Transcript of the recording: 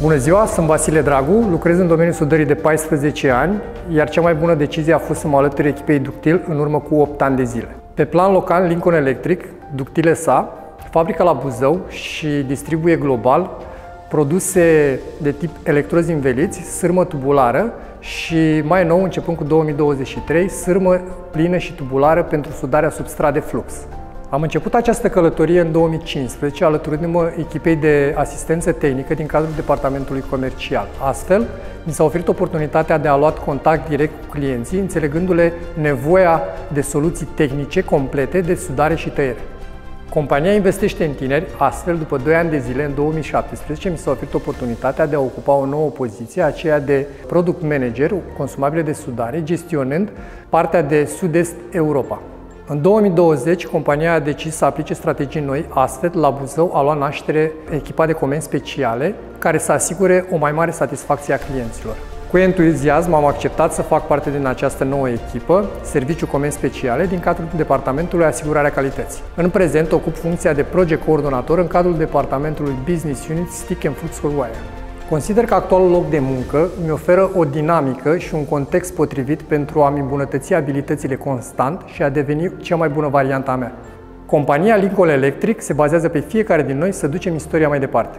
Bună ziua, sunt Vasile Dragu, lucrez în domeniul sudării de 14 ani, iar cea mai bună decizie a fost să mă alătur echipei Ductil în urmă cu 8 ani de zile. Pe plan local, Lincoln Electric, Ductil SA, fabrica la Buzău și distribuie global produse de tip electrozi înveliți, sârmă tubulară și mai nou, începând cu 2023, sârmă plină și tubulară pentru sudarea sub strat de flux. Am început această călătorie în 2015, alăturându-mă echipei de asistență tehnică din cadrul departamentului comercial. Astfel, mi s-a oferit oportunitatea de a lua contact direct cu clienții, înțelegându-le nevoia de soluții tehnice complete de sudare și tăiere. Compania investește în tineri, astfel, după 2 ani de zile, în 2017, mi s-a oferit oportunitatea de a ocupa o nouă poziție, aceea de Product Manager, consumabile de sudare, gestionând partea de Sud-Est Europa. În 2020, compania a decis să aplice strategii noi, astfel, la Buzău a luat naștere echipa de comenzi speciale, care să asigure o mai mare satisfacție a clienților. Cu entuziasm am acceptat să fac parte din această nouă echipă, Serviciu Comenzi Speciale, din cadrul Departamentului Asigurarea Calității. În prezent ocup funcția de Project Coordonator în cadrul Departamentului Business Unit Stick and Flux for Wire. Consider că actualul loc de muncă mi oferă o dinamică și un context potrivit pentru a-mi îmbunătăți abilitățile constant și a deveni cea mai bună variantă a mea. Compania Lincoln Electric se bazează pe fiecare din noi să ducem istoria mai departe.